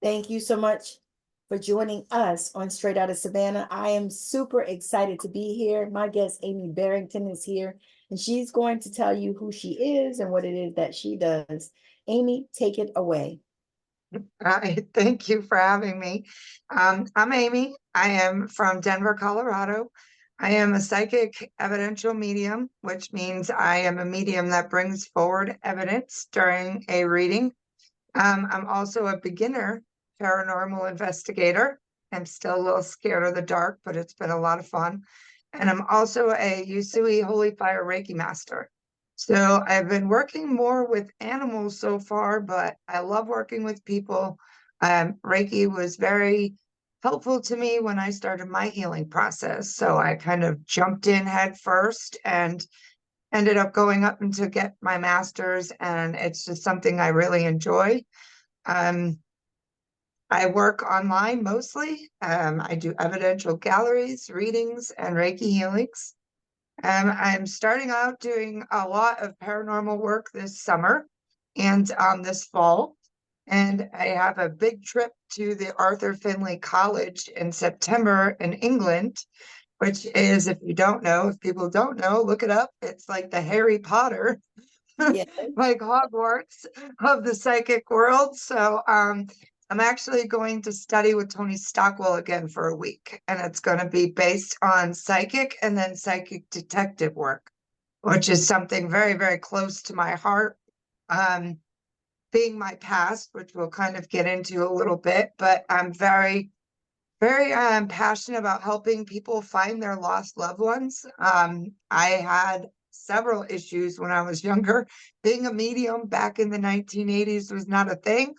Thank you so much for joining us on Straight Out of Savannah. I am super excited to be here. My guest, Amy Barrington, is here, and she's going to tell you who she is and what it is that she does. Amy, take it away. Hi, thank you for having me. I'm Amy. I am from Denver, Colorado. I am a psychic evidential medium, which means I am a medium that brings forward evidence during a reading. I'm also a beginner paranormal investigator. I'm still a little scared of the dark, but it's been a lot of fun. And I'm also a Usui Holy Fire Reiki master. So I've been working more with animals so far, but I love working with people. Reiki was very helpful to me when I started my healing process. So I kind of jumped in head first and ended up going up and to get my master's, and it's just something I really enjoy. Um, I work online mostly. I do evidential galleries, readings, and Reiki healings. I'm starting out doing a lot of paranormal work this summer and this fall. And I have a big trip to the Arthur Findlay College in September in England, which is, if you don't know, if people don't know, look it up. It's like the Harry Potter, Yeah. like Hogwarts of the psychic world. So I'm actually going to study with Tony Stockwell again for a week, and it's going to be based on psychic and then psychic detective work, which is something very, very close to my heart. Um, being my past, which we'll kind of get into a little bit, but I'm very, very passionate about helping people find their lost loved ones. I had several issues when I was younger. Being a medium back in the 1980s was not a thing.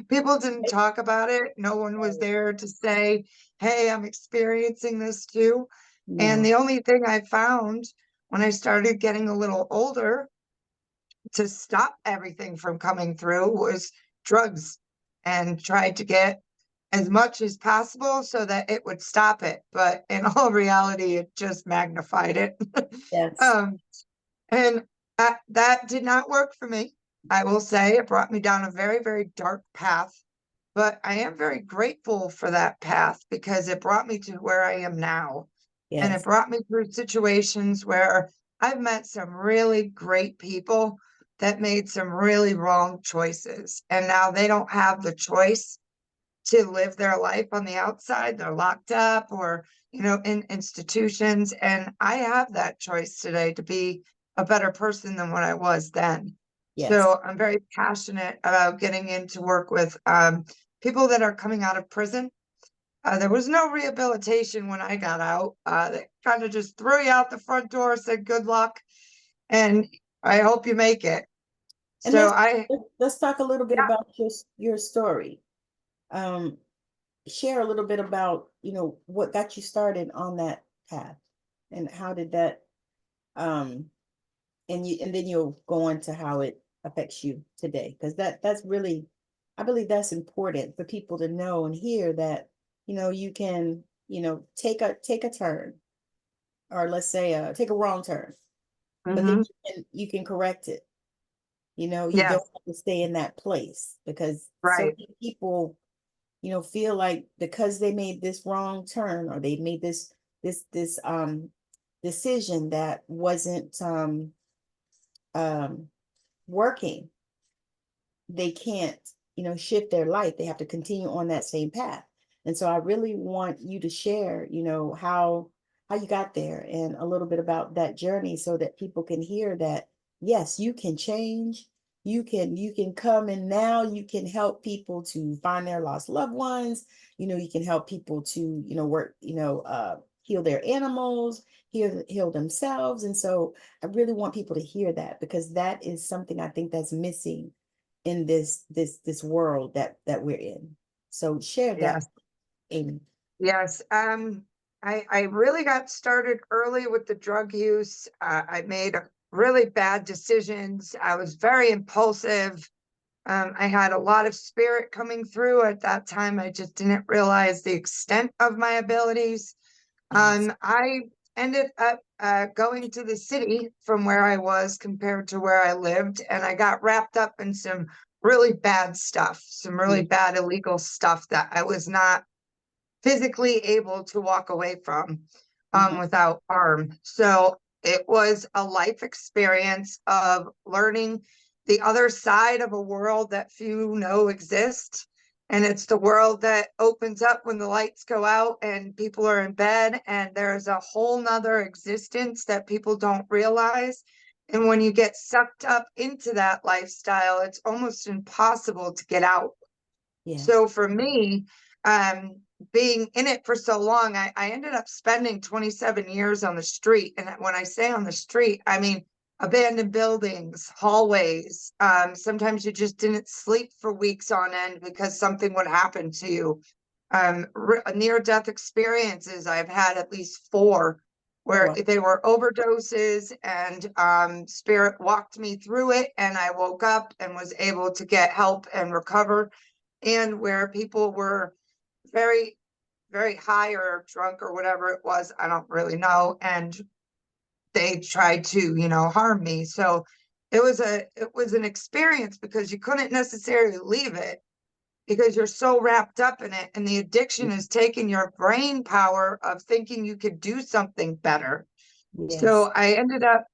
People didn't talk about it. No one was there to say, hey, I'm experiencing this too. And Yeah. the only thing I found when I started getting a little older to stop everything from coming through was drugs, and tried to get as much as possible so that it would stop it. But in all reality, it just magnified it. Yes. um, and that did not work for me. I will say it brought me down a very, very dark path. But I am very grateful for that path because it brought me to where I am now. And it Yes. brought me through situations where I've met some really great people that made some really wrong choices. And now they don't have the choice to live their life on the outside. They're locked up or, in institutions. And I have that choice today to be a better person than what I was then. Yes. So I'm very passionate about getting into work with people that are coming out of prison. There was no rehabilitation when I got out. They kind of just threw you out the front door, said good luck, and I hope you make it. And So I, let's talk a little bit yeah, about your story. Um, Share a little bit about, what got you started on that path and how did that um and then you'll go into how it affects you today, because that's really, I believe that's important for people to know and hear that, you can, take a turn, or let's say take a wrong turn, but then hmm you can correct it. You don't yes, have to stay in that place, because so right, many people, feel like because they made this wrong turn, or they made this decision that wasn't um working, they can't, shift their life. They have to continue on that same path. And so I really want you to share, how you got there and a little bit about that journey, so that people can hear that yes, you can change. You can come, and now you can help people to find their lost loved ones. You can help people to, work, heal their animals, heal themselves. And so I really want people to hear that, because that is something I think that's missing in this world that we're in. So share that, yes. Amy. Yes, I really got started early with the drug use. I made really bad decisions. I was very impulsive. I had a lot of spirit coming through at that time. I just didn't realize the extent of my abilities. Yes. I ended up going to the city from where I was compared to where I lived, and I got wrapped up in some really bad stuff, some really Mm, bad illegal stuff that I was not physically able to walk away from mhm. without harm. So it was a life experience of learning the other side of a world that few know exists. And it's the world that opens up when the lights go out and people are in bed, and there's a whole nother existence that people don't realize. And when you get sucked up into that lifestyle, it's almost impossible to get out. Yes. So for me, um, being in it for so long, I ended up spending 27 years on the street. And when I say on the street, I mean abandoned buildings, hallways. Sometimes you just didn't sleep for weeks on end because something would happen to you. Near-death experiences, I've had at least 4 where Wow. they were overdoses, and spirit walked me through it, and I woke up and was able to get help and recover, and where people were very, very high or drunk or whatever it was, I don't really know, and they tried to, harm me. So it was an experience because you couldn't necessarily leave it because you're so wrapped up in it, and the addiction is taking your brain power of thinking you could do something better. Yes. So I ended up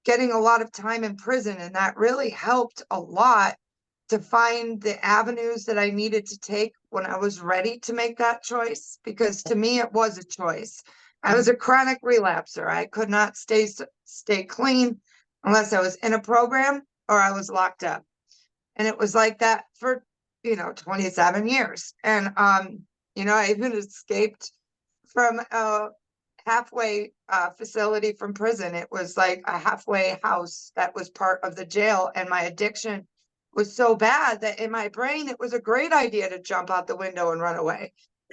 getting a lot of time in prison, and that really helped a lot to find the avenues that I needed to take when I was ready to make that choice, because to me it was a choice. I was Mhm. a chronic relapser. I could not stay clean unless I was in a program or I was locked up. And it was like that for 27 years. And I even escaped from a halfway facility from prison. It was like a halfway house that was part of the jail, and my addiction was so bad that in my brain it was a great idea to jump out the window and run away.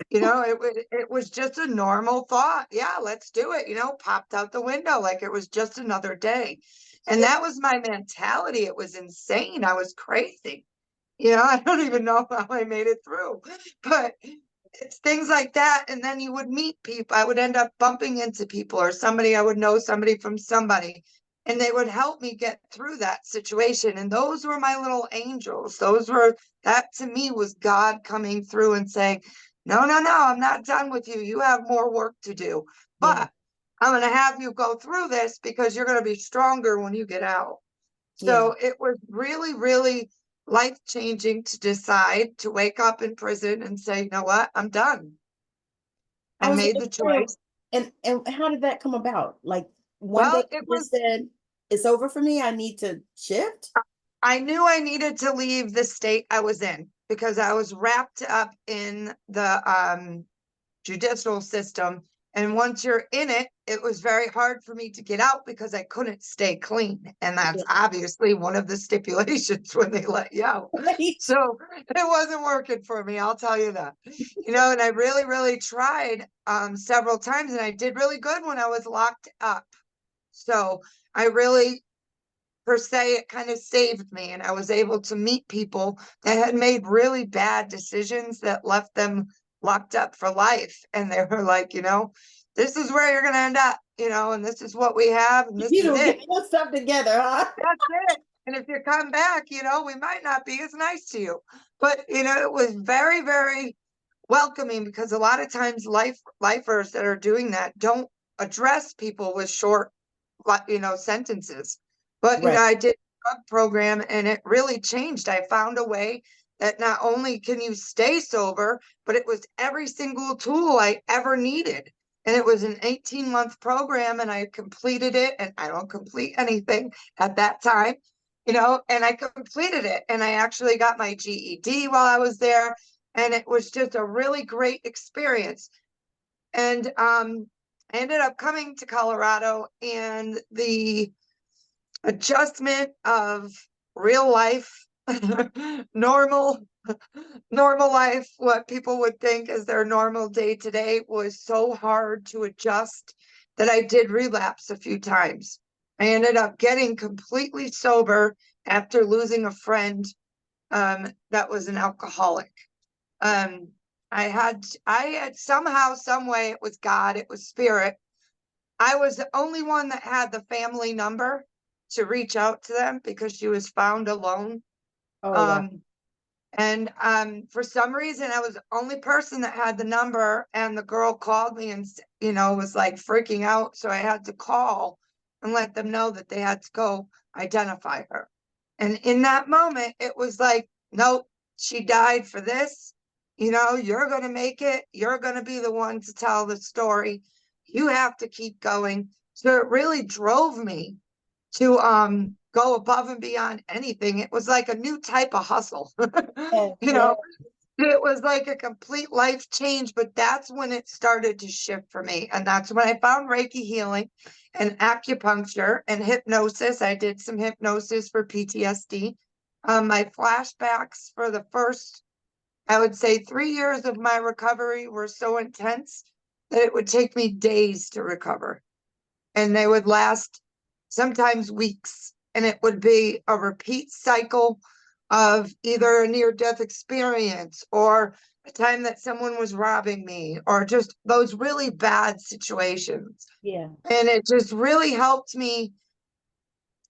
It was just a normal thought. Yeah, let's do it. Popped out the window like it was just another day. And that was my mentality. It was insane. I was crazy. I don't even know how I made it through. But it's things like that. And then you would meet people. I would end up bumping into people, or somebody I would know somebody from somebody, and they would help me get through that situation. And those were my little angels. That to me was God coming through and saying, no, no, no, I'm not done with you. You have more work to do. Yeah. But I'm going to have you go through this because you're going to be stronger when you get out. Yeah. So it was really, really life changing to decide to wake up in prison and say, you know what, I'm done. I I was made gonna the say, choice. and how did that come about? Like one day Well, it you was, just said, it's over for me. I need to shift. I knew I needed to leave the state I was in because I was wrapped up in the judicial system. And once you're in it, it was very hard for me to get out because I couldn't stay clean. And that's Yeah. obviously one of the stipulations when they let you out. Right. So it wasn't working for me, I'll tell you that. And I really, really tried several times, and I did really good when I was locked up. So I really, per se, it kind of saved me, and I was able to meet people that had made really bad decisions that left them locked up for life. And they were like, this is where you're going to end up, and this is what we have, and this You is don't it. get your stuff together, huh? That's it. And if you come back, we might not be as nice to you. But, it was very, very welcoming, because a lot of times lifers that are doing that don't address people with short sentences. But, Right. I did a drug program, and it really changed. I found a way that not only can you stay sober, but it was every single tool I ever needed. And it was an 18-month program, and I completed it, and I don't complete anything at that time, and I completed it, and I actually got my GED while I was there. And it was just a really great experience. And I ended up coming to Colorado, and the adjustment of real life, normal, normal life, what people would think as their normal day to day, was so hard to adjust that I did relapse a few times. I ended up getting completely sober after losing a friend that was an alcoholic. Um, I had somehow, some way, it was God, it was spirit. I was the only one that had the family number to reach out to them because she was found alone. Oh, wow. And for some reason, I was the only person that had the number, and the girl called me and, was like freaking out. So I had to call and let them know that they had to go identify her. And in that moment, it was like, nope, she died for this. You're going to make it. You're going to be the one to tell the story. You have to keep going. So it really drove me to go above and beyond anything. It was like a new type of hustle. Yeah, you yeah. know, it was like a complete life change, but that's when it started to shift for me. And that's when I found Reiki healing and acupuncture and hypnosis. I did some hypnosis for PTSD. My flashbacks for the first, I would say, 3 years of my recovery were so intense that it would take me days to recover. And they would last sometimes weeks. And it would be a repeat cycle of either a near-death experience or a time that someone was robbing me or just those really bad situations. Yeah. And it just really helped me.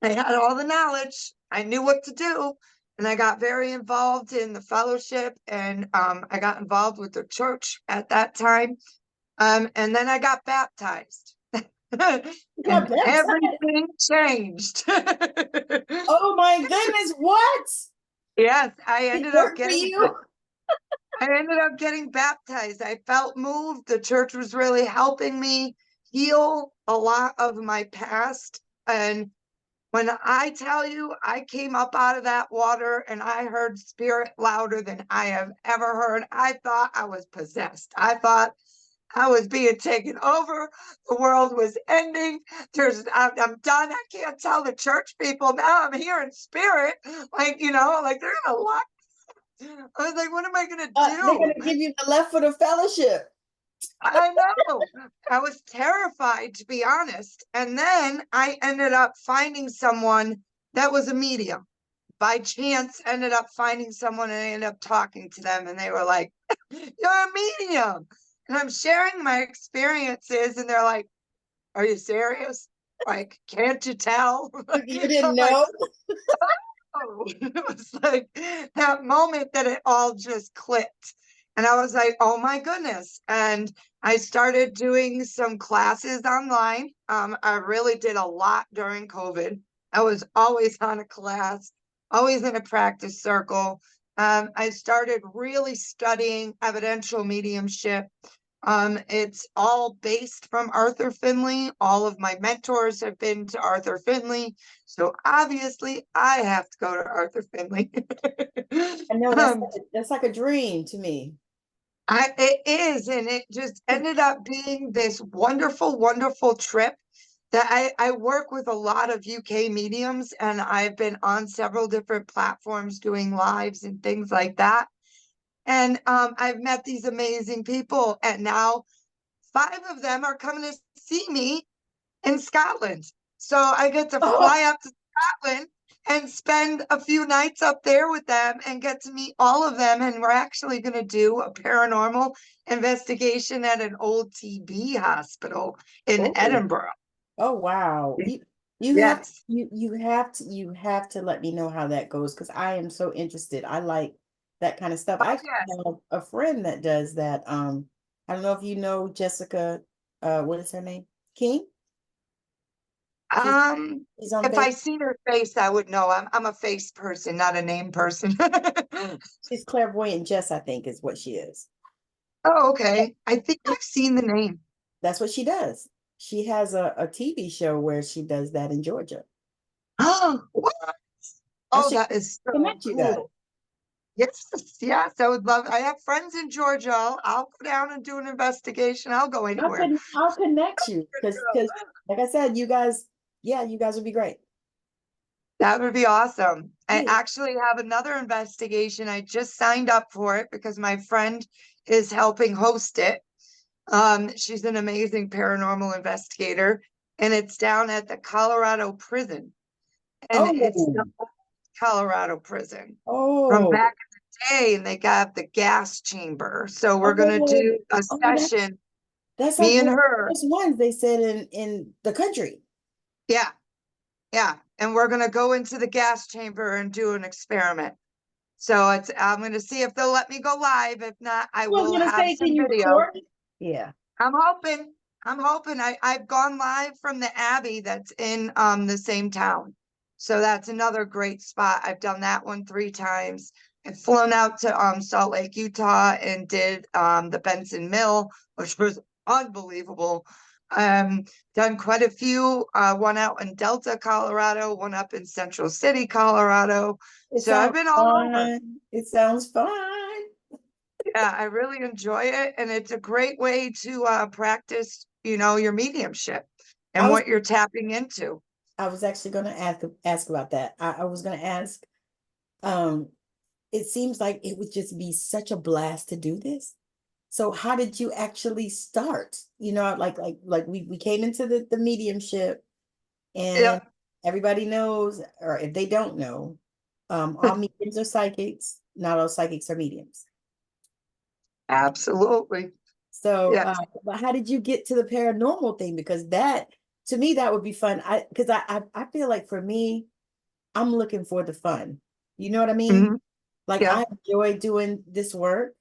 I had all the knowledge. I knew what to do. And I got very involved in the fellowship, and I got involved with the church at that time. And then I got baptized. You got And baptized. everything changed. Oh my goodness, what? Yes, It worked for you? I ended up getting baptized. I felt moved. The church was really helping me heal a lot of my past. And when I tell you, I came up out of that water and I heard spirit louder than I have ever heard. I thought I was possessed. I thought I was being taken over. The world was ending. I'm done. I can't tell the church people now I'm here in spirit. Like they're gonna lock. I was like, what am I gonna They're do? gonna give you the left for the fellowship. I know. I was terrified, to be honest. And then I ended up finding someone that was a medium. By chance, ended up finding someone, and I ended up talking to them, and they were like, "You're a medium." And I'm sharing my experiences, and they're like, "Are you serious? Like, can't you tell?" You didn't I'm like, know? oh, it was like that moment that it all just clicked. And I was like, oh my goodness. And I started doing some classes online. I really did a lot during COVID. I was always on a class, always in a practice circle. I started really studying evidential mediumship. It's all based from Arthur Finley. All of my mentors have been to Arthur Finley. So obviously I have to go to Arthur Finley. I know um, that's like a dream to me. it is, and it just ended up being this wonderful, wonderful trip that I work with a lot of UK mediums, and I've been on several different platforms doing lives and things like that. And I've met these amazing people, and now 5 of them are coming to see me in Scotland. So I get to Oh, fly up to Scotland and spend a few nights up there with them and get to meet all of them. And we're actually going to do a paranormal investigation at an old TB hospital in oh, Edinburgh. oh wow. Yes. You have to let me know how that goes because I am so interested. I like that kind of stuff. I Oh, actually yes. have a friend that does that. I don't know if you know Jessica, what is her name? King? She's she's on If I Facebook. seen her face, I would know. I'm a face person, not a name person. She's clairvoyant Jess, I think, is what she is. Oh, okay. I think I've seen the name. That's what she does. She has a TV show where she does that in Georgia. Oh, what? I Oh, should that is so connect you guys. cool. Yes, yes, I would love. I have friends in Georgia. I'll go down and do an investigation. I'll go anywhere. I'll connect you because like I said, you guys, yeah, you guys would be great. That would be awesome. I Yeah. actually have another investigation. I just signed up for it because my friend is helping host it. She's an amazing paranormal investigator, and it's down at the Colorado prison, and it's the Oh, Colorado prison from oh, back in the day, and they got the gas chamber. So we're gonna oh, do a oh, session, that's like me and one of her. the first ones they said in the country. Yeah, yeah. And we're gonna go into the gas chamber and do an experiment. So I'm going to see if they'll let me go live. If not, I I was will gonna have say, can some you video. record it? Yeah. I'm hoping. I'm hoping. I've gone live from the Abbey that's in the same town. So that's another great spot. I've done that one 3 times. I've flown out to Salt Lake, Utah, and did the Benson Mill, which was unbelievable. Done quite a few, one out in Delta, Colorado, one up in Central City, Colorado. It So I've sounds been all over. fun. It sounds fun. Yeah, I really enjoy it, and it's a great way to practice, your mediumship I and was what you're tapping into. I was actually gonna ask about that. I was gonna ask, um, it seems like it would just be such a blast to do this. So how did you actually start? Like we came into the mediumship, and Yep, everybody knows, or if they don't know, all mediums are psychics, not all psychics are mediums. absolutely. So, Yes. but how did you get to the paranormal thing? Because that, to me, that would be fun. Because I feel like for me, I'm looking for the fun. You know what I mean? Hmm. Like Yeah. I enjoy doing this work,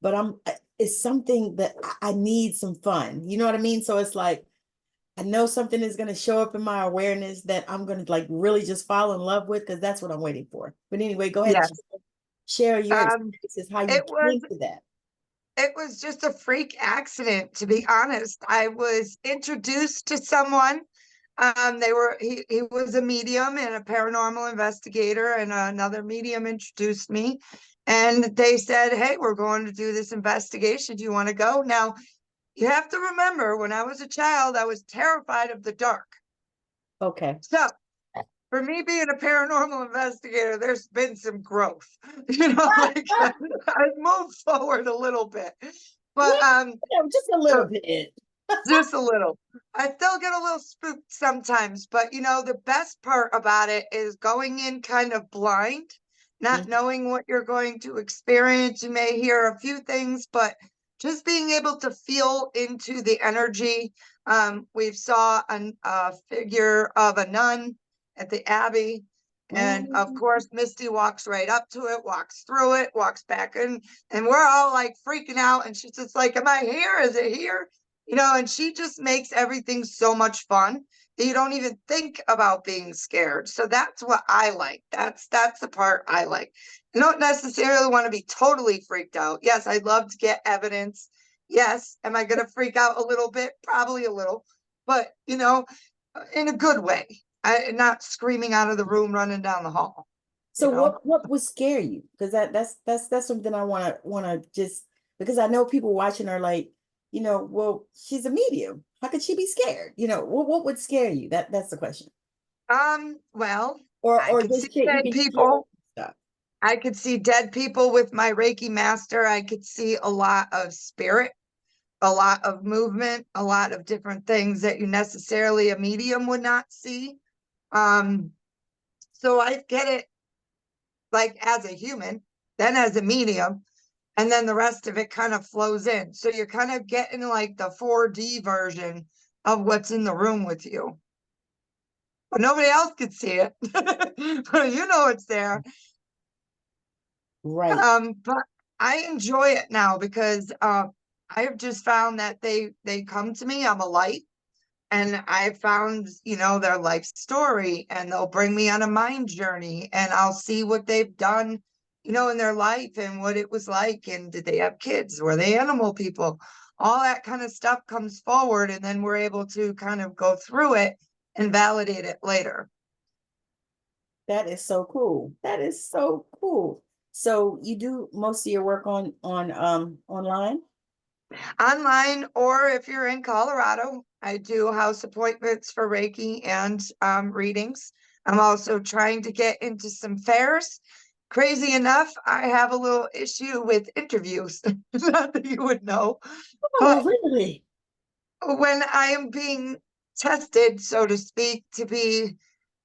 but it's something that I need some fun. You know what I mean? So it's like I know something is going to show up in my awareness that I'm going to like really just fall in love with, because that's what I'm waiting for. But anyway, go ahead and Yes. share your Um, experiences, how you it was came to that. it was just a freak accident, to be honest. I was introduced to someone. He was a medium and a paranormal investigator, and another medium introduced me. And they said, "Hey, we're going to do this investigation. Do you want to go?" Now, you have to remember, when I was a child, I was terrified of the dark. Okay. So for me being a paranormal investigator, there's been some growth. Like I've moved forward a little bit. But Yeah, just a little so bit. just a little. I still get a little spooked sometimes, but the best part about it is going in kind of blind, not Mhm. knowing what you're going to experience. You may hear a few things, but just being able to feel into the energy. We've saw a figure of a nun at the Abbey. And of Mhm. course, Misty walks right up to it, walks through it, walks back in, and we're all like freaking out. And she's just like, "Am I here? Is it here?" And she just makes everything so much fun that you don't even think about being scared. So that's what I like. That's the part I like. I don't necessarily want to be totally freaked out. Yes, I'd love to get evidence. Yes, am I going to freak out a little bit? Probably a little, but in a good way. Not screaming out of the room, running down the hall. So You know. what would scare you? Because that's something I wanna just, because I know people watching are like, well, she's a medium. How could she be scared? What would scare you? That's the question. Well, I Or could see just share, you dead can share people. stuff. I could see dead people with my Reiki master. I could see a lot of spirit, a lot of movement, a lot of different things that you necessarily a medium would not see. Um, so I get it like as a human, then as a medium, and then the rest of it kind of flows in. So you're kind of getting like the 4D version of what's in the room with you. But nobody else could see it. But it's there. Right. But I enjoy it now because I have just found that they come to me. I'm a light, and I found their life story, and they'll bring me on a mind journey, and I'll see what they've done, in their life and what it was like, and did they have kids? Were they animal people? All that kind of stuff comes forward, and then we're able to kind of go through it and validate it later. That is so cool. That is so cool. So you do most of your work on online? Online, or if you're in Colorado, I do house appointments for Reiki and readings. I'm also trying to get into some fairs. Crazy enough, I have a little issue with interviews. Not that you would know, Oh, but really? when I am being tested, so to speak, to be,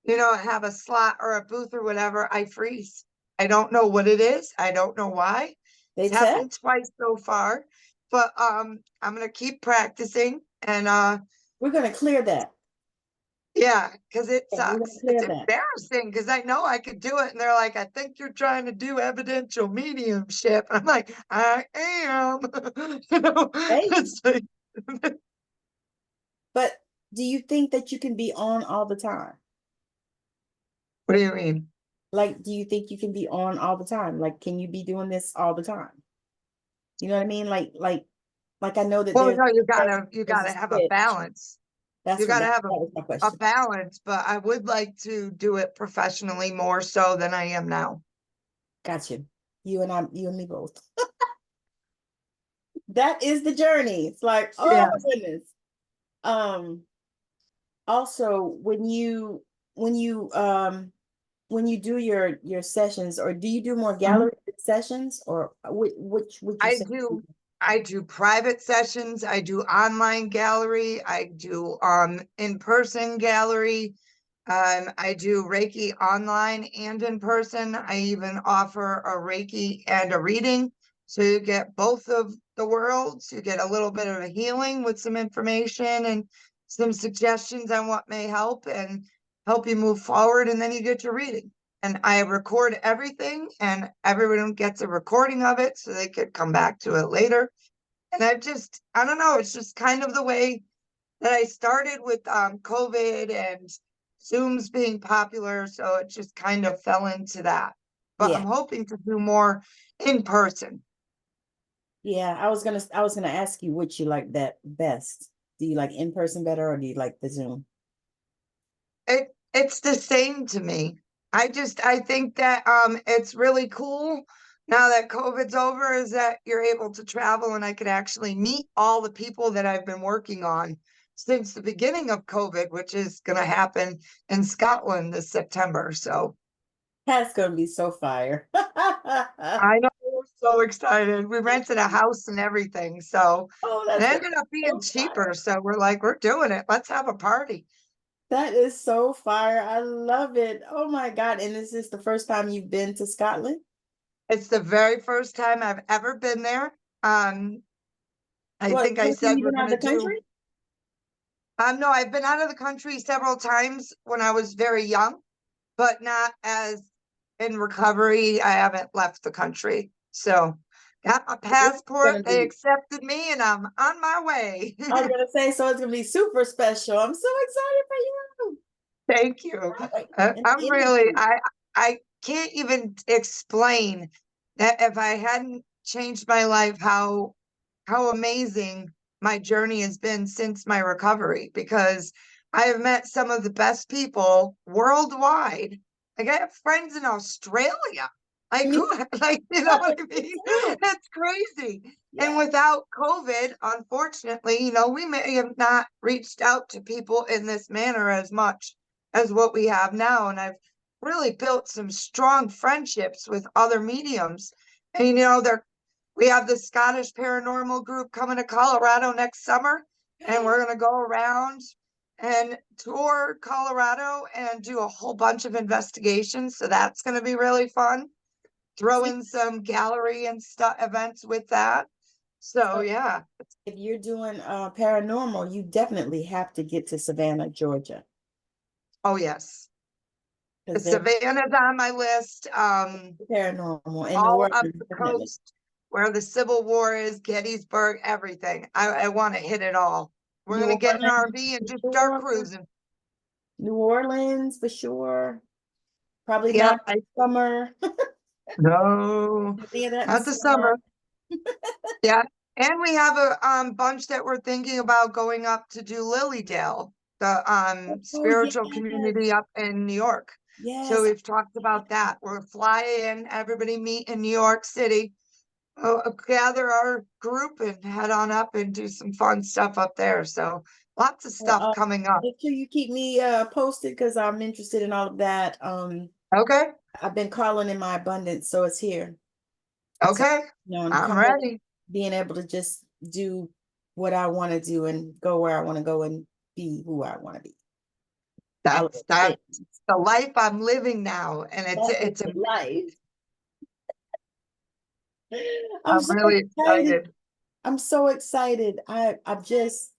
have a slot or a booth or whatever, I freeze. I don't know what it is. I don't know why. They It's test? happened twice so far, but I'm gonna keep practicing and We're gonna clear that. Yeah, because it Yeah, we gotta sucks. It's clear that. embarrassing because I know I could do it. And they're like, I think you're trying to do evidential mediumship. I'm like, I am. You know, Hey, it's like, but do you think that you can be on all the time? what do you mean? Like, do you think you can be on all the time? Like, can you be doing this all the time? You know what I mean? Like I know that Well, no, you there's a gotta have a switch. balance. That's You what gotta that, have that was my a question. balance, but I would like to do it professionally more so than I am now. Got you. You and me both. That is the journey. It's like, oh Yeah. my goodness. Um, also when you when you do your sessions, or do you do more Mhm. gallery sessions, or which you I say? do I do private sessions, I do online gallery, I do in-person gallery, I do Reiki online and in person. I even offer a Reiki and a reading. So you get both of the worlds. You get a little bit of a healing with some information and some suggestions on what may help and help you move forward. And then you get your reading. And I record everything, and everyone gets a recording of it so they could come back to it later. And I don't know, it's just kind of the way that I started with COVID and Zooms being popular, so it just kind of fell into that. But Yeah, I'm hoping to do more in person. yeah. I was gonna ask you which you like that best. Do you like in person better, or do you like the Zoom? It's the same to me. I think that it's really cool now that COVID's over, is that you're able to travel and I could actually meet all the people that I've been working on since the beginning of COVID, which is gonna happen in Scotland this September. So That's gonna be so fire. I know, we're so excited. We rented a house and everything, so Oh, it that's gonna ended be up being so cheaper. fire. So we're like, we're doing it. Let's have a party. That is so fire. I love it. Oh my God. And is this the first time you've been to Scotland? It's the very first time I've ever been there. Um, I What think I country said you we're been out gonna of the do. country? No, I've been out of the country several times when I was very young, but not as in recovery. I haven't left the country. So got my This is passport. gonna They be, accepted me and I'm on my way. I was gonna say, so it's gonna be super special. I'm so excited for you. Thank you. Can't wait. And I'm the really, energy. I can't even explain that if I hadn't changed my life, how amazing my journey has been since my recovery, because I have met some of the best people worldwide. Like I have friends in Australia. Like Me, who, like, you know what I me mean? too. That's crazy. And Yeah. without COVID, unfortunately, we may have not reached out to people in this manner as much as what we have now. And I've really built some strong friendships with other mediums. And we have the Scottish paranormal group coming to Colorado next summer, and we're gonna go around and tour Colorado and do a whole bunch of investigations. So that's gonna be really fun. Throw See, in some gallery and stuff events with that. So so yeah. if you're doing paranormal, you definitely have to get to Savannah, Georgia, Oh yes. because they're Savannah's on my list. paranormal, and New All up Orleans, the definitely. coast where the Civil War is, Gettysburg, everything. I want to hit it all. We're New gonna get an Orleans, RV and for just start sure. cruising. New Orleans for sure. Probably not Yep. summer. No, Any of that in the not the summer. summer. Yeah. And we have a bunch that we're thinking about going up to do Lilydale, the Oh spiritual yes, community up in New York. So yes. we've talked about that. We're flying in, everybody meet in New York City, gather our group and head on up and do some fun stuff up there. So lots of Well, stuff coming up. make sure you keep me posted because I'm interested in all of that. Okay. I've been calling in my abundance, so it's here. So, Okay. I'm I'm calling, ready. being able to just do what I want to do and go where I want to go and be who I want to be. All of That's those the life I'm living now. And That is it's the life. amazing. I'm I'm so really excited. excited. I'm so excited. I'm just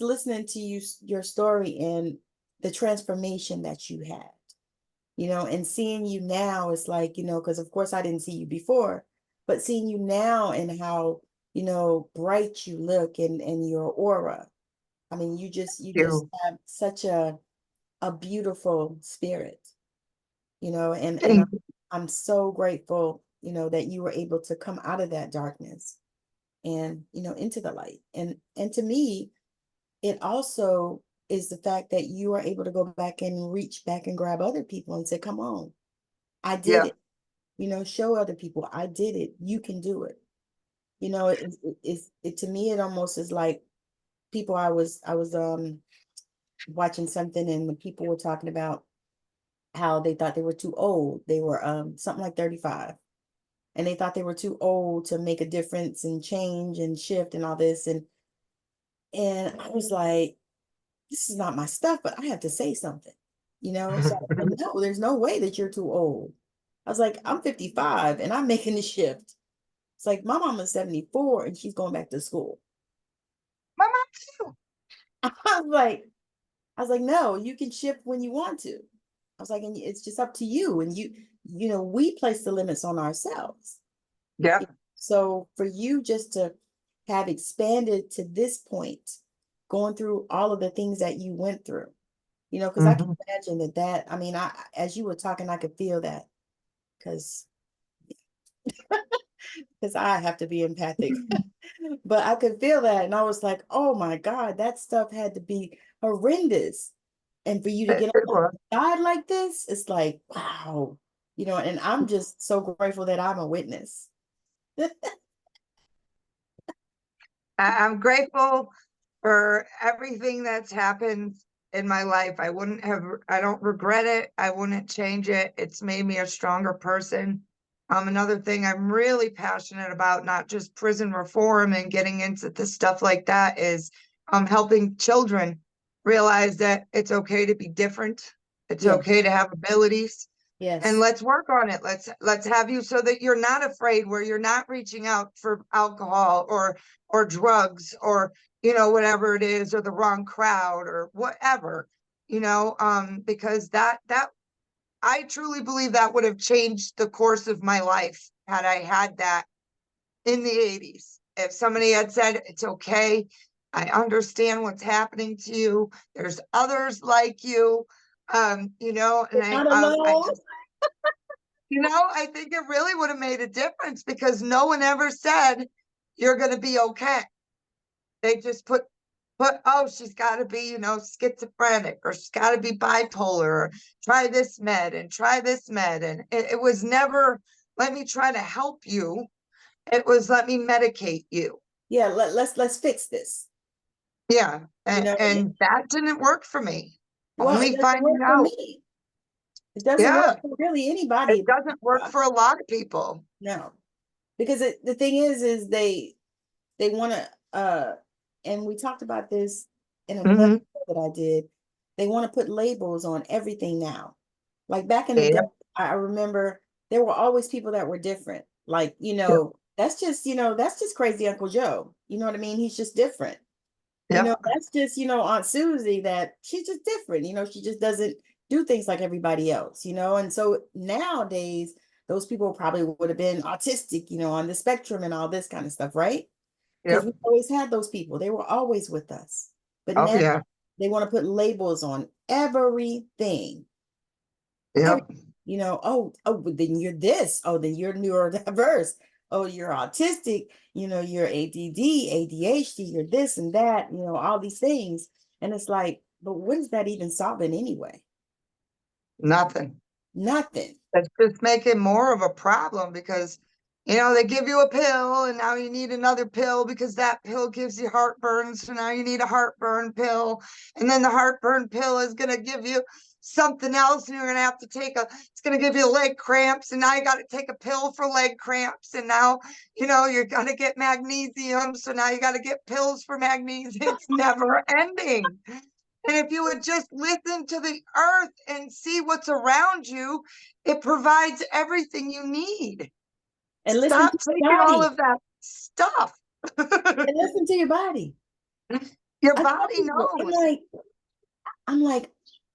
listening to your story, and the transformation that you had, and seeing you now is like, because of course I didn't see you before, but seeing you now and how, bright you look and your aura. I mean, you just You. have such a beautiful spirit, and Thank I'm so grateful, that you were able to come out of that darkness and, into the light. And to me, it also is the fact that you are able to go back and reach back and grab other people and say, come on, I did Yeah. it. Show other people I did it. You can do it. To me, it almost is like people, I was watching something and the people were talking about how they thought they were too old. They were something like 35. And they thought they were too old to make a difference and change and shift and all this. And I was like, this is not my stuff, but I have to say something, So I was like, no, there's no way that you're too old. I was like, I'm 55 and I'm making the shift. It's like my mama's 74 and she's going back to school. My mom too. I was like, I was like, no, you can shift when you want to. I was like, and it's just up to you. And we place the limits on ourselves. Yeah. So for you just to have expanded to this point, going through all of the things that you went through, because I can Hmm. imagine I mean, as you were talking, I could feel that because I have to be empathic. But I could feel that. And I was like, oh my God, that stuff had to be horrendous. And for you to get It on was. the side like this, it's like, wow. And I'm just so grateful that I'm a witness. I'm grateful for everything that's happened in my life. I don't regret it. I wouldn't change it. It's made me a stronger person. Another thing I'm really passionate about, not just prison reform and getting into the stuff like that, is helping children realize that it's okay to be different. It's Yeah. okay to have abilities. And Yes. let's work on it. Let's have you so that you're not afraid, where you're not reaching out for alcohol or drugs or whatever it is, or the wrong crowd or whatever, because that I truly believe that would have changed the course of my life had I had that in the 80s. If somebody had said, it's okay, I understand what's happening to you, there's others like you, and You're not I alone. just, I think it really would have made a difference, because no one ever said you're going to be okay. They just oh, she's got to be, schizophrenic, or she's got to be bipolar, or try this med and try this med. And it was never, let me try to help you. It was, let me medicate you. Yeah, let's fix this. Yeah. You know, And that didn't work for me. well, it Only doesn't finding work for out. me. It doesn't Yeah. work for really It anybody. doesn't work for a lot of people. No, because the thing is they want to and we talked about this in another Hmm. show that I did. They want to put labels on everything now. Like back in the day, Yep. I remember there were always people that were different. Like, Yep. that's just crazy Uncle Joe. You know what I mean? He's just different. Yep. That's just, Aunt Susie, that she's just different. She just doesn't do things like everybody else, and so nowadays those people probably would have been autistic, on the spectrum and all this kind of stuff, right? Because we Yep. always had those people. They were always with us. But Oh, now yeah. they want to put labels on everything. Every, Yep. oh, but then you're this. Oh, then you're neurodiverse. Oh, you're autistic. You're ADD, ADHD, you're this and that, all these things. And it's like, but what is that even solving anyway? Nothing. Nothing. It's just making more of a problem, because, they give you a pill and now you need another pill because that pill gives you heartburn. So now you need a heartburn pill. And then the heartburn pill is going to give you something else, and you're going to have to it's going to give you leg cramps. And now you got to take a pill for leg cramps. And now, you're going to get magnesium. So now you got to get pills for magnesium. It's never ending. And if you would just listen to the earth and see what's around you, it provides everything you need. And listen Stop to your taking all body. of that stuff. And listen to your body. Your I tell body people, knows. I'm like,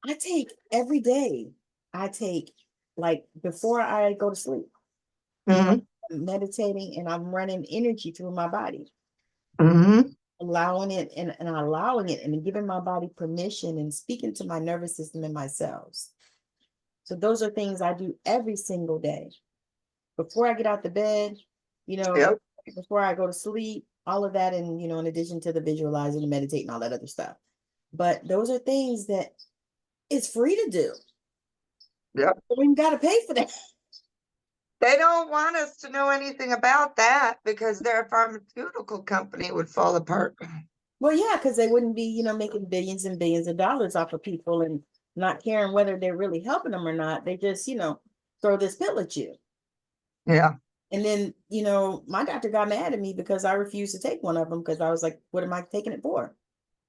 I take every day. I take, like, before I go to sleep, Hmm. I'm meditating and I'm running energy through my body, Hmm. allowing it and allowing it and giving my body permission and speaking to my nervous system and my cells. So those are things I do every single day. Before I get out the bed, Yep. before I go to sleep, all of that, and in addition to the visualizing and meditating, all that other stuff. But those are things that it's free to do. Yep. We got to pay for that. They don't want us to know anything about that because their pharmaceutical company would fall apart. Well, yeah, because they wouldn't be, making billions and billions of dollars off of people and not caring whether they're really helping them or not. They just, throw this pill at you. Yeah. And then, my doctor got mad at me because I refused to take one of them because I was like, what am I taking it for?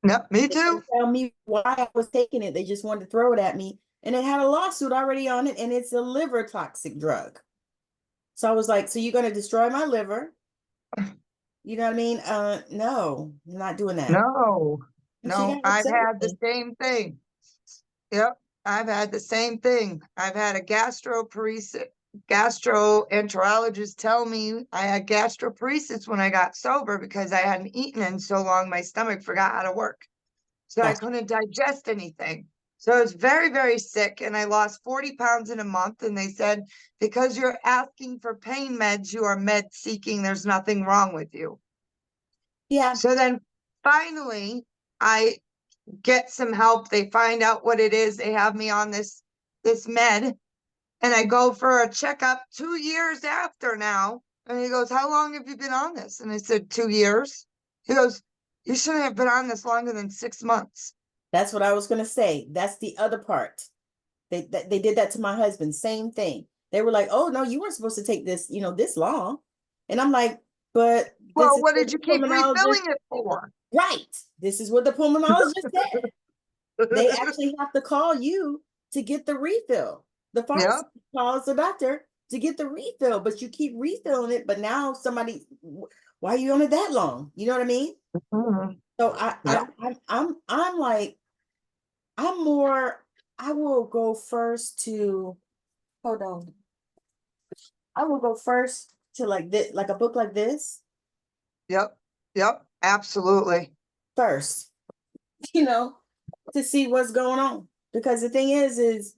Yep. Me They too. didn't tell me why I was taking it. They just wanted to throw it at me. And it had a lawsuit already on it, and it's a liver toxic drug. So I was like, so you're going to destroy my liver? You know what I mean? No, I'm not doing that. No, And she no, got I've upset with had the me. same thing. Yep. I've had the same thing. I've had a gastroenterologist tell me I had gastroparesis when I got sober because I hadn't eaten in so long, my stomach forgot how to work. So I Gotcha. couldn't digest anything. So I was very, very sick and I lost 40 pounds in a month. And they said, because you're asking for pain meds, you are med seeking. There's nothing wrong with you. Yeah. So then finally, I get some help. They find out what it is. They have me on this med and I go for a checkup 2 years after now. And he goes, how long have you been on this? And I said, 2 years. He goes, you shouldn't have been on this longer than 6 months. That's what I was going to say. That's the other part. They did that to my husband. Same thing. They were like, "Oh no, you weren't supposed to take this, this long." And I'm like, "But this Well, is what what did the you keep pulmonologist, refilling it for? right? This is what the pulmonologist said. They actually have to call you to get the refill. The Yeah. pharmacy calls the doctor to get the refill, but you keep refilling it. But now why are you on it that long? You know what I mean? Mhm. So Yeah. I'm like, I'm more. I will go first to hold on. I will go first to like this, like a book like this Yep. Yep. Absolutely. first, you know, to see what's going on. Because the thing is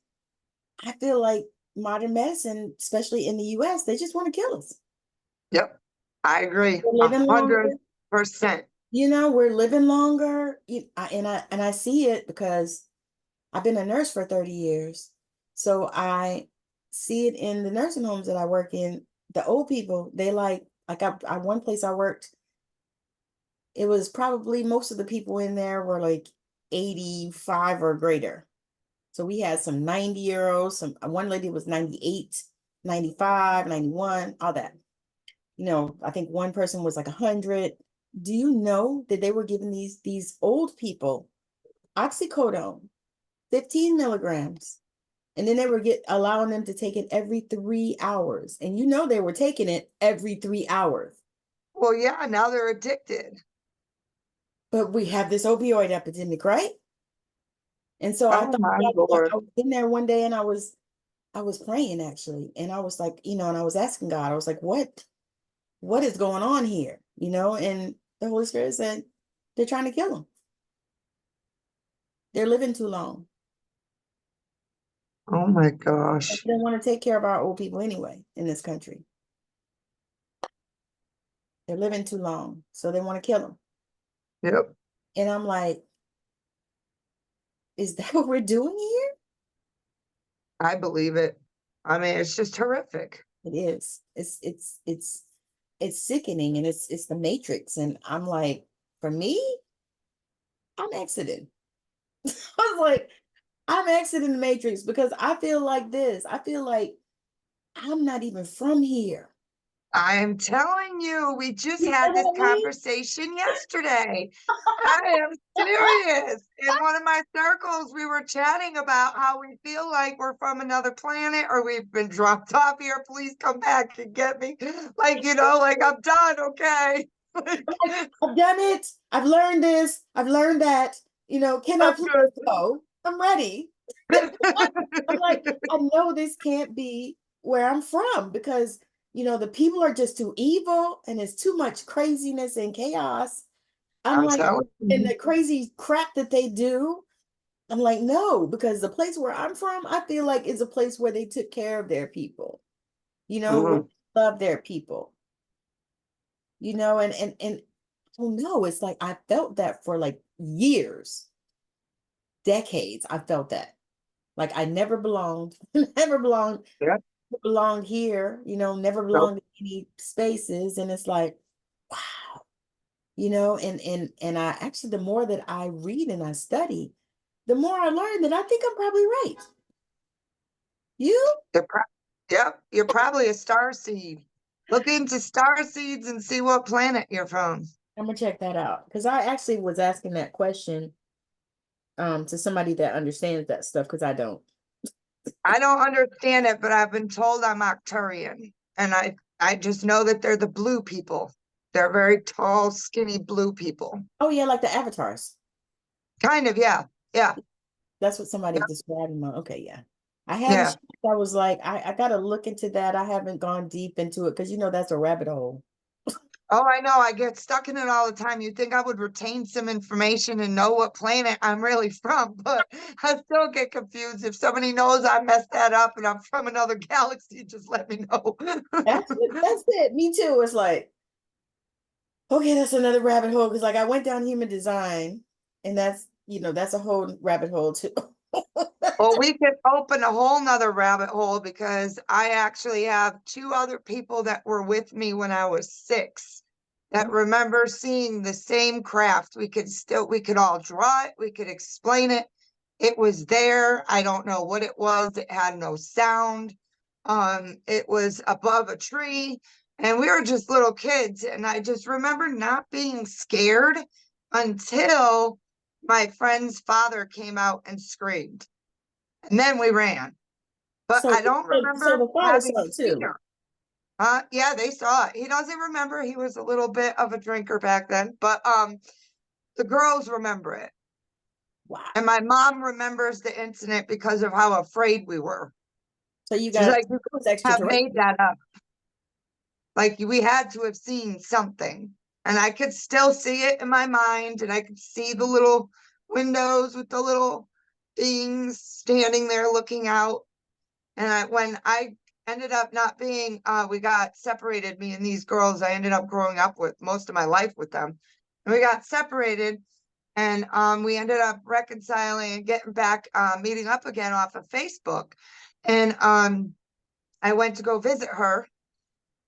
I feel like modern medicine, especially in the US, they just want to kill us. Yep. I agree. We're A living hundred longer, percent. we're living longer. And I see it because I've been a nurse for 30 years. So I see it in the nursing homes that I work in. The old people, they like I one place I worked, it was probably most of the people in there were like 85 or greater. So we had some 90-year-olds, some one lady was 98, 95, 91, all that. I think one person was like 100. Do you know that they were giving these old people oxycodone, 15 milligrams, and then they were allowing them to take it every 3 hours. And they were taking it every 3 hours. Well, yeah, now they're addicted. But we have this opioid epidemic, right? And so I Oh thought my I Lord. was in there one day and I was praying actually. And I was like, and I was asking God, I was like, what is going on here? And the Holy Spirit said, they're trying to kill them. They're living too long. Oh my They gosh. don't want to take care of our old people anyway in this country. They're living too long. So they want to kill them. Yep. And I'm like, is that what we're doing here? I believe it. I mean, it's just horrific. It is. It's sickening, and it's the matrix. And I'm like, for me, I'm exiting. I was like, I'm exiting the matrix because I feel like this. I feel like I'm not even from here. I am telling you, we just You had know this what I mean? conversation yesterday. I am serious. In one of my circles, we were chatting about how we feel like we're from another planet or we've been dropped off here. Please come back and get me. Like I'm done, okay? I've done it. I've learned this. I've learned that. Can I I'm please good. go? I'm ready. I'm like, I know this can't be where I'm from because, the people are just too evil and it's too much craziness and chaos. I'm I'm like, telling and you. the crazy crap that they do. I'm like, no, because the place where I'm from, I feel like is a place where they took care of their people, where Mhm. they love their people, and oh no, it's like I felt that for like years, decades. I felt that. Like I never belonged, never belonged, Yeah. never belonged here, never So belonged in any spaces. And it's like, wow, and I actually, the more that I read and I study, the more I learn that I think I'm probably right. You? yep, you're probably a star seed. Look into star seeds and see what planet you're from. I'm gonna check that out because I actually was asking that question to somebody that understands that stuff because I don't. I don't understand it, but I've been told I'm Octurian, and I just know that they're the blue people. They're very tall, skinny blue people. Oh yeah, like the avatars. Kind of, yeah, yeah, That's what somebody yeah, described them. Okay, yeah. I haven't. yeah. I was like, I gotta look into that. I haven't gone deep into it because that's a rabbit hole. Oh, I know. I get stuck in it all the time. You'd think I would retain some information and know what planet I'm really from, but I still get confused. If somebody knows I messed that up and I'm from another galaxy, just let me know. That's it. Me too. It's like, okay, that's another rabbit hole because like I went down human design, and that's a whole rabbit hole too. Well, we could open a whole nother rabbit hole because I actually have two other people that were with me when I was 6 that remember seeing the same craft. We could all draw it, we could explain it. It was there. I don't know what it was. It had no sound. It was above a tree, and we were just little kids. And I just remember not being scared until my friend's father came out and screamed. And then we ran. But So, I don't so remember the father having saw it too. fear. Yeah, they saw it. He doesn't remember. He was a little bit of a drinker back then, but the girls remember it. Wow. And my mom remembers the incident because of how afraid we were. So you She's got like, it you was couldn't have made extraterrestrial. that up. Like we had to have seen something. And I could still see it in my mind, and I could see the little windows with the little things standing there looking out. And when I ended up not being, we got separated, me and these girls, I ended up growing up with most of my life with them. And we got separated, and we ended up reconciling and getting back, meeting up again off of Facebook. And I went to go visit her,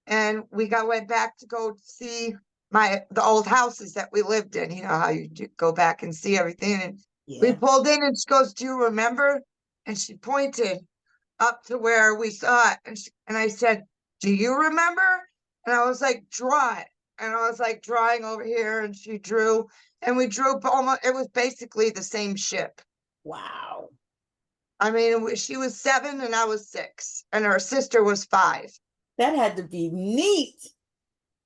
and went back to go see the old houses that we lived in. You know how you go back and see everything. And we Yeah. pulled in, and she goes, "Do you remember?" And she pointed up to where we saw it. And I said, "Do you remember?" And I was like, "Draw it." And I was like drawing over here, and she drew, and we drew almost, it was basically the same ship. Wow. I mean, she was 7 and I was 6, and her sister was 5. That had to be neat.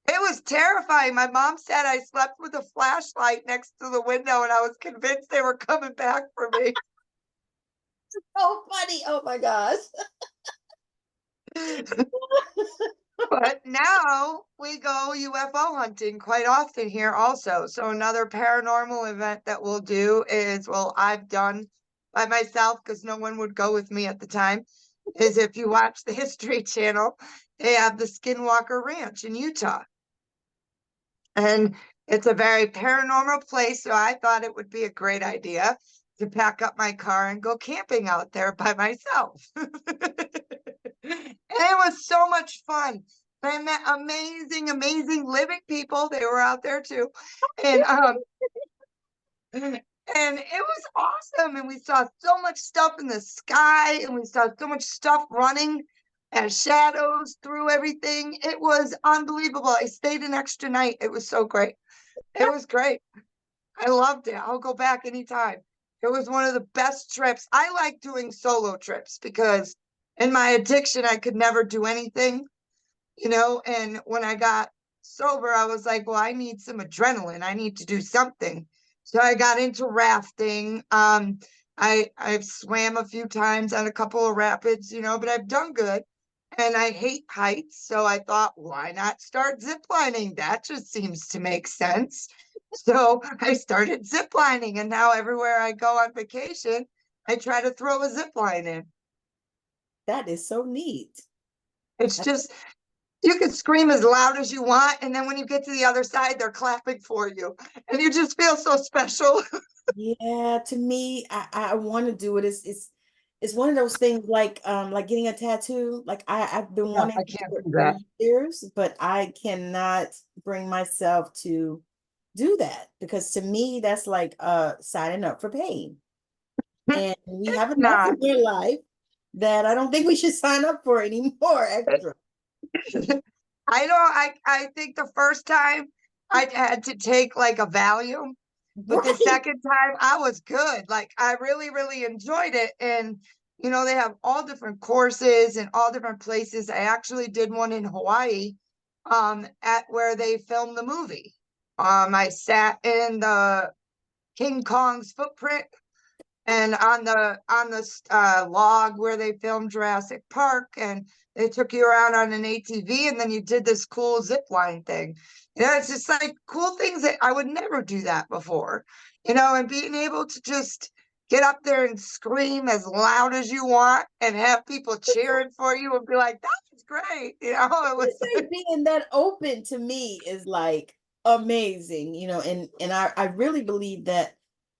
It was terrifying. My mom said I slept with a flashlight next to the window, and I was convinced they were coming back for me. So funny. Oh my gosh. But now we go UFO hunting quite often here also. So another paranormal event that we'll do is, well, I've done by myself because no one would go with me at the time, is if you watch the History Channel, they have the Skinwalker Ranch in Utah. And it's a very paranormal place, so I thought it would be a great idea to pack up my car and go camping out there by myself. And it was so much fun. I met amazing, amazing living people. They were out there too. And and it was awesome. And we saw so much stuff in the sky, and we saw so much stuff running as shadows through everything. It was unbelievable. I stayed an extra night. It was so great. It was great. I loved it. I'll go back anytime. It was one of the best trips. I like doing solo trips because in my addiction, I could never do anything, and when I got sober, I was like, well, I need some adrenaline. I need to do something. So I got into rafting. I've swam a few times on a couple of rapids, but I've done good. And I hate heights, so I thought, why not start ziplining? That just seems to make sense. So I started ziplining, and now everywhere I go on vacation, I try to throw a zip line in. That is so neat. It's I- just you can scream as loud as you want, and then when you get to the other side, they're clapping for you, and you just feel so special. Yeah, to me, I want to do it. It's one of those things like getting a tattoo. Like I've been No, wanting I to can't do it do for that. years, but I cannot bring myself to do that because to me that's like signing up for pain. And we have enough Not. in our life that I don't think we should sign up for any more extra. I know. I think the first time I had to take like a Valium, but the Right. second time I was good. Like I really, really enjoyed it. And they have all different courses and all different places. I actually did one in Hawaii, at where they filmed the movie. I sat in the King Kong's footprint and on the log where they filmed Jurassic Park, and they took you around on an ATV, and then you did this cool zip line thing. It's just like cool things that I would never do that before. And being able to just get up there and scream as loud as you want and have people cheering for you and be like, that was great. It was Say being that open to me is like amazing, and I really believe that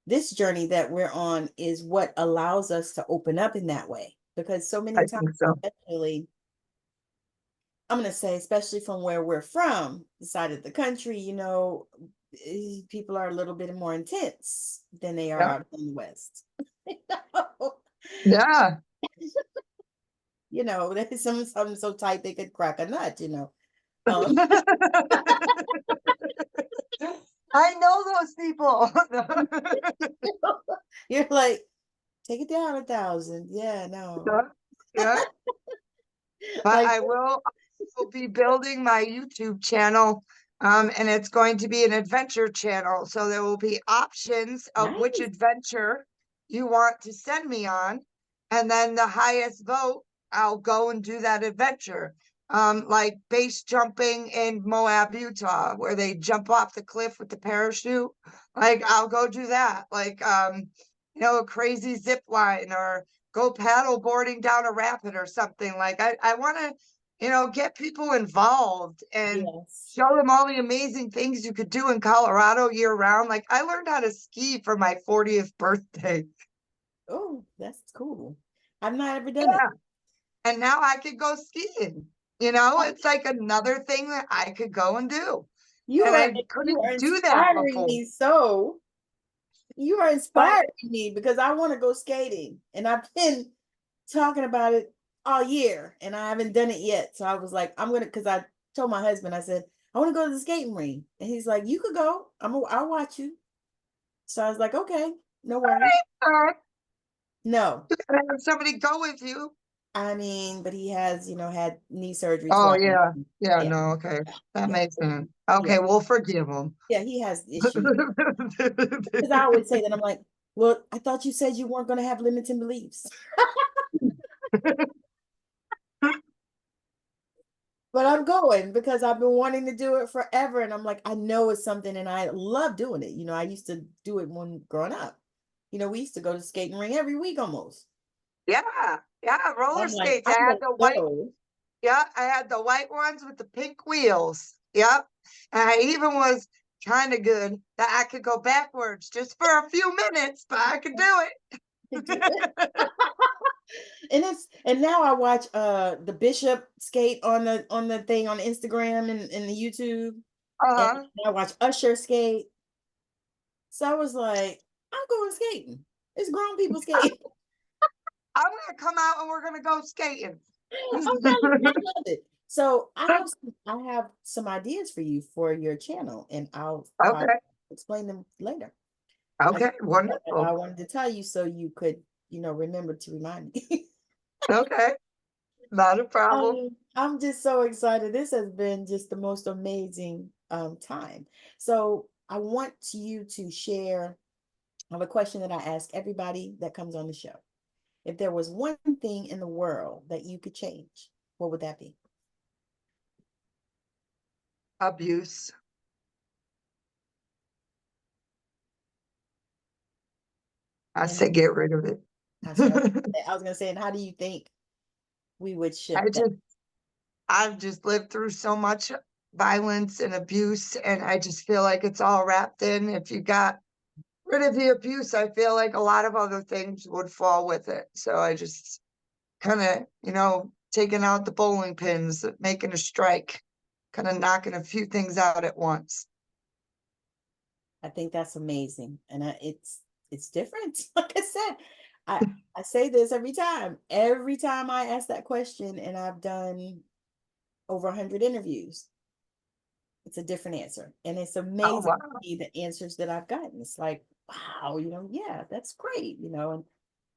this journey that we're on is what allows us to open up in that way because so I many times, think so. especially I'm going to say, especially from where we're from, the side of the country, people are a little bit more intense than they are Yeah. out in the West. You know, Yeah. there's something so tight they could crack a nut. Um, I know those people. you're like, take it down 1,000. Yeah, no. Yeah. Yeah. But Like, I will be building my YouTube channel, and it's going to be an adventure channel. So there will be options of which nice. adventure you want to send me on, and then the highest vote, I'll go and do that adventure. Like base jumping in Moab, Utah, where they jump off the cliff with the parachute. Like I'll go do that. Like a crazy zip line, or go paddle boarding down a rapid or something. Like I want to, get people involved and Yes. show them all the amazing things you could do in Colorado year round. Like I learned how to ski for my 40th birthday. Oh, that's cool. I've not ever done it. Yeah. And now I could go skiing. It's like another thing that I could go and do. You And are I you are couldn't do that inspiring before. me so. You are But inspiring me because I want to go skating and I've been talking about it all year and I haven't done it yet. So I was like, I'm gonna because I told my husband, I said, I want to go to the skating ring. And he's like, you could go. I'll watch you. So I was like, okay, no worries. uh, No. you gotta have somebody go with you. I mean, but he has, had knee surgery Oh, twice. yeah. Yeah, Yeah, no, okay. That yeah, makes sense. yeah, Okay, we'll forgive him. yeah, he has issues. Because I always say that I'm like, well, I thought you said you weren't going to have limiting beliefs. But I'm going because I've been wanting to do it forever. And I'm like, I know it's something and I love doing it. I used to do it when growing up. We used to go to the skating ring every week almost. Yeah, yeah, roller I'm like, skates. I'm I had gonna the white, go. yeah, I had the white ones with the pink wheels. Yep. And I even was kind of good that I could go backwards just for a few minutes, but I could do Do it. it. And now I watch the Bishop skate on the thing on Instagram and the YouTube. And Uh-huh. I watch Usher skate. So I was like, I'm going skating. It's grown people skating. I'm gonna come out and we're gonna go skating. I love it. So I have some ideas for you for your channel, and I'll Okay. explain them later. I Okay. I Wonderful. wanted to tell you so you could, remember to remind me. Okay. Not a problem. I'm just so excited. This has been just the most amazing time. So I want you to share I have a question that I ask everybody that comes on the show. If there was one thing in the world that you could change, what would that be? Abuse. I And say get rid of it. that's what I was going to say. And how do you think we would I shift that? just, I've just lived through so much violence and abuse, and I just feel like it's all wrapped in. If you got rid of the abuse, I feel like a lot of other things would fall with it. So I just kind of, taking out the bowling pins, making a strike, kind of knocking a few things out at once. I think that's amazing. And it's different. Like I said, I, I say this every time. Every time I ask that question, and I've done over 100 interviews, it's a different answer. And it's Oh, amazing to wow. see the answers that I've gotten. It's like, wow, yeah, that's great. And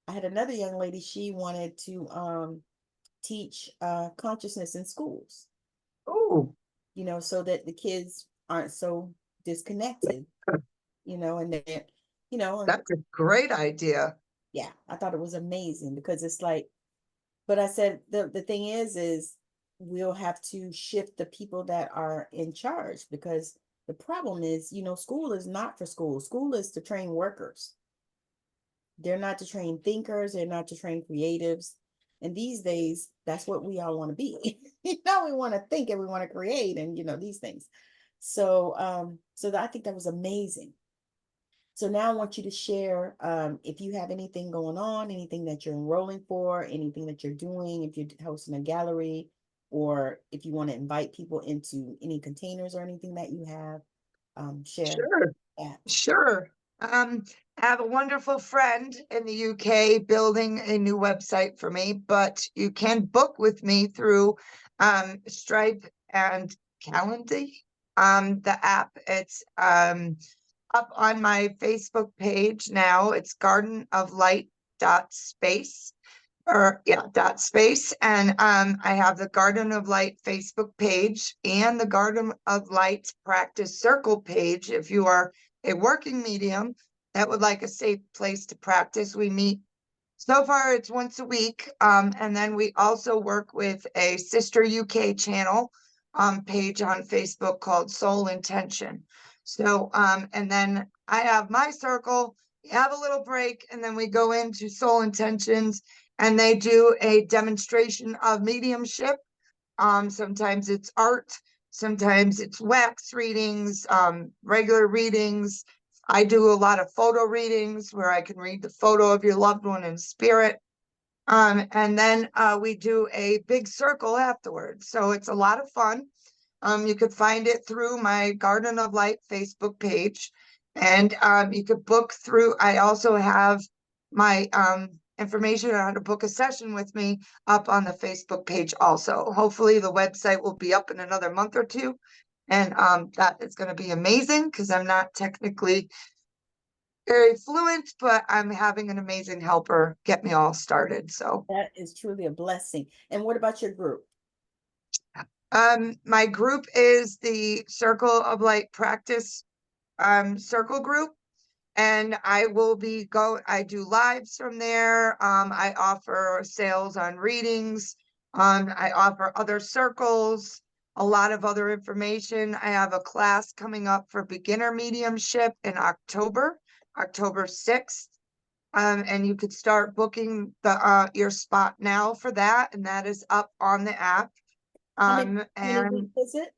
I had another young lady, she wanted to teach consciousness in schools, Oh, so that the kids aren't so disconnected, and that, and that's a great idea. yeah, I thought it was amazing because it's like, but I said the thing is we'll have to shift the people that are in charge, because the problem is, school is not for school. School is to train workers. They're not to train thinkers, they're not to train creatives. And these days, that's what we all want to be. We want to think and we want to create, and these things. So I think that was amazing. So now I want you to share, if you have anything going on, anything that you're enrolling for, anything that you're doing, if you're hosting a gallery, or if you want to invite people into any containers or anything that you have, share Sure. that. Sure. I have a wonderful friend in the UK building a new website for me, but you can book with me through Stripe and Calendly. The app, it's up on my Facebook page now. It's Garden of Light dot space, or yeah, dot space. And I have the Garden of Light Facebook page and the Garden of Light practice circle page. If you are a working medium that would like a safe place to practice, we meet, so far it's once a week. And then we also work with a sister UK channel page on Facebook called Soul Intention. So and then I have my circle, we have a little break, and then we go into Soul Intentions, and they do a demonstration of mediumship. Sometimes it's art, sometimes it's wax readings, regular readings. I do a lot of photo readings where I can read the photo of your loved one in spirit. And then we do a big circle afterwards. So it's a lot of fun. You could find it through my Garden of Light Facebook page. And you could book through, I also have my information on how to book a session with me up on the Facebook page also. Hopefully the website will be up in another month or two. And that is going to be amazing because I'm not technically very fluent, but I'm having an amazing helper get me all started. So That is truly a blessing. And what about your group? my group is the Circle of Light Practice circle group. And I will be I do lives from there. I offer sales on readings. I offer other circles, a lot of other information. I have a class coming up for beginner mediumship in October, October 6th. And you could start booking your spot now for that, and that is up on the app. How many weeks And is it?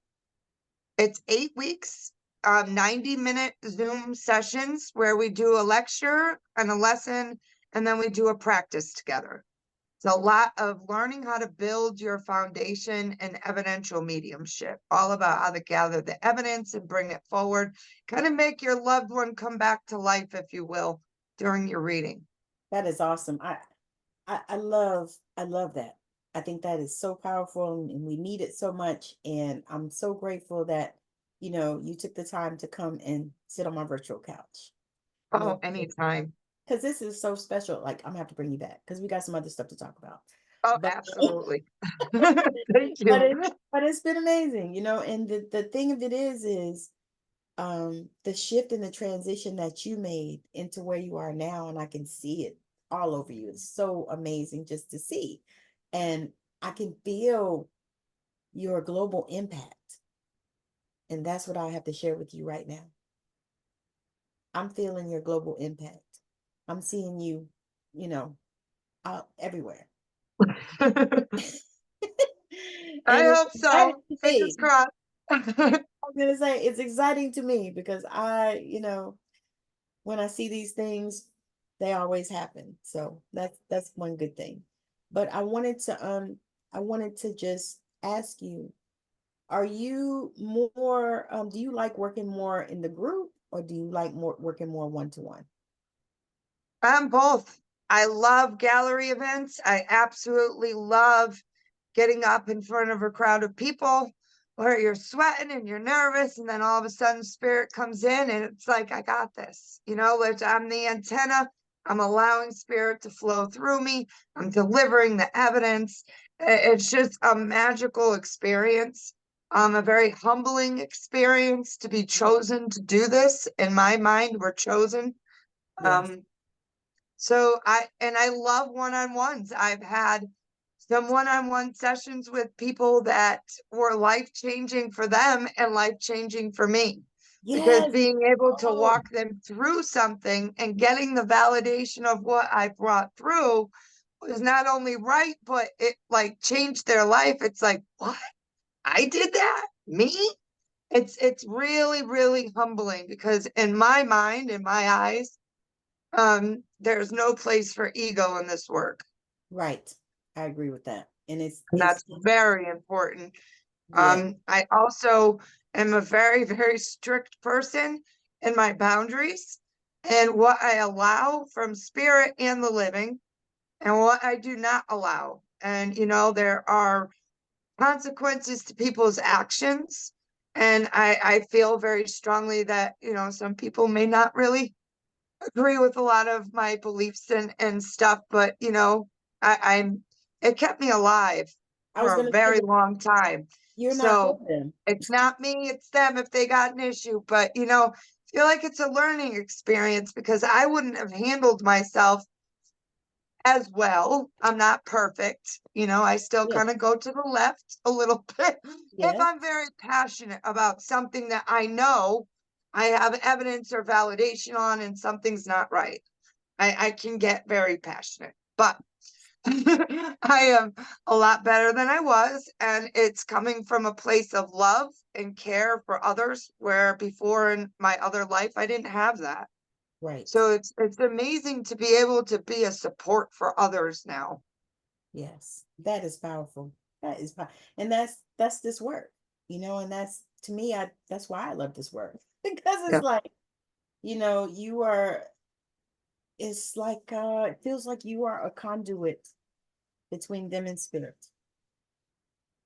it's 8 weeks, 90-minute Zoom sessions where we do a lecture and a lesson, and then we do a practice together. It's a lot of learning how to build your foundation in evidential mediumship, all about how to gather the evidence and bring it forward, kind of make your loved one come back to life, if you will, during your reading. That is awesome. I love that. I think that is so powerful, and we need it so much. And I'm so grateful that, you took the time to come and sit on my virtual couch. Oh, anytime. Because this is so special. Like, I'm gonna have to bring you back because we got some other stuff to talk about. Oh, But absolutely. Thank but you. it's been amazing, and the thing of it is the shift and the transition that you made into where you are now, and I can see it all over you. It's so amazing just to see. And I can feel your global impact. And that's what I have to share with you right now. I'm feeling your global impact. I'm seeing you, you know, out everywhere. I And it's hope so. exciting to Fingers me. crossed. I'm gonna say it's exciting to me because when I see these things, they always happen. So that's one good thing. But I wanted to just ask you, are you more do you like working more in the group, or do you like more working more one-to-one? I'm both. I love gallery events. I absolutely love getting up in front of a crowd of people where you're sweating and you're nervous, and then all of a sudden spirit comes in and it's like, I got this, which I'm the antenna. I'm allowing spirit to flow through me. I'm delivering the evidence. It's just a magical experience. A very humbling experience to be chosen to do this. In my mind, we're chosen. Yes. Um, I love one-on-ones. I've had some one-on-one sessions with people that were life-changing for them and life-changing for me. Because Yes. being able to Oh, walk them through something and getting the validation of what I brought through was not only right, but it like changed their life. It's like, what? I did that? Me? It's really, really humbling because in my mind, in my eyes, there's no place for ego in this work. right. I agree with that. And And it's that's very important. yeah. I also am a very, very strict person in my boundaries and what I allow from spirit and the living and what I do not allow. And, there are consequences to people's actions. And I feel very strongly that, some people may not really agree with a lot of my beliefs and stuff, but I'm it kept me alive I was for a gonna say very that long time. you're not for So them. it's not me, it's them if they got an issue. But feel like it's a learning experience because I wouldn't have handled myself as well. I'm not perfect. I still Yeah. kind of go to the left a little bit. If Yeah. I'm very passionate about something that I know I have evidence or validation on and something's not right, I can get very passionate. But I am a lot better than I was, and it's coming from a place of love and care for others, where before in my other life I didn't have that. Right. So it's amazing to be able to be a support for others now. Yes. That is powerful. That is powerful. And that's this work, and that's to me, that's why I love this work. Because Yeah. it's like, you are it's like it feels like you are a conduit between them and spirit,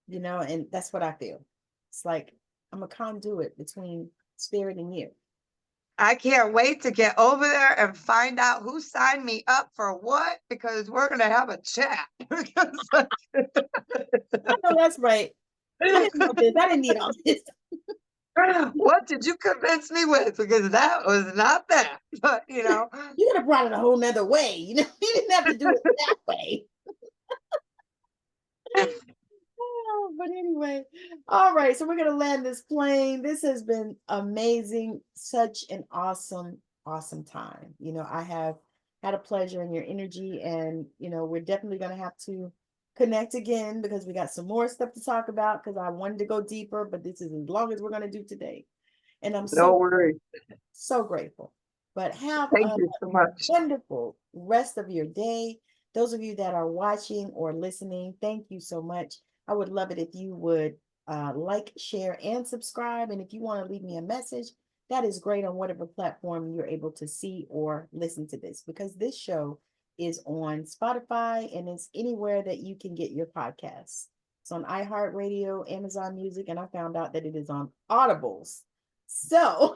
and that's what I feel. It's like I'm a conduit between spirit and you. I can't wait to get over there and find out who signed me up for what, because we're gonna have a chat. Because I know that's right. I didn't know this. I didn't need all this. what did you convince me with? Because that was not that. But You could have brought it a whole nother way. You didn't have to do it that way. Oh, but anyway, all right. So we're gonna land this plane. This has been amazing. Such an awesome, awesome time. I have had a pleasure in your energy, and we're definitely gonna have to connect again because we got some more stuff to talk about. Because I wanted to go deeper, but this is as long as we're gonna do today. And I'm no so worries. so grateful. But have Thank a you so much. wonderful rest of your day. Those of you that are watching or listening, thank you so much. I would love it if you would like, share, and subscribe. And if you want to leave me a message, that is great on whatever platform you're able to see or listen to this, because this show is on Spotify and it's anywhere that you can get your podcasts. It's on iHeartRadio, Amazon Music, and I found out that it is on Audibles. So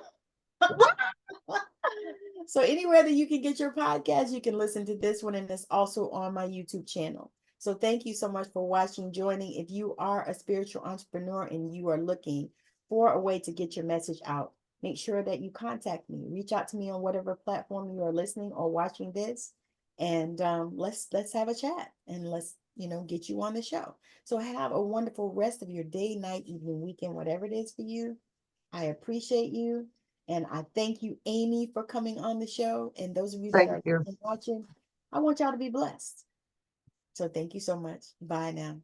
so anywhere that you can get your podcast, you can listen to this one, and it's also on my YouTube channel. So thank you so much for watching, joining. If you are a spiritual entrepreneur and you are looking for a way to get your message out, make sure that you contact me. Reach out to me on whatever platform you are listening or watching this, and let's have a chat, and let's get you on the show. So have a wonderful rest of your day, night, evening, weekend, whatever it is for you. I appreciate you. And I thank you, Amy, for coming on the show. And those of you that Thank are you. watching, I want y'all to be blessed. So thank you so much. Bye now.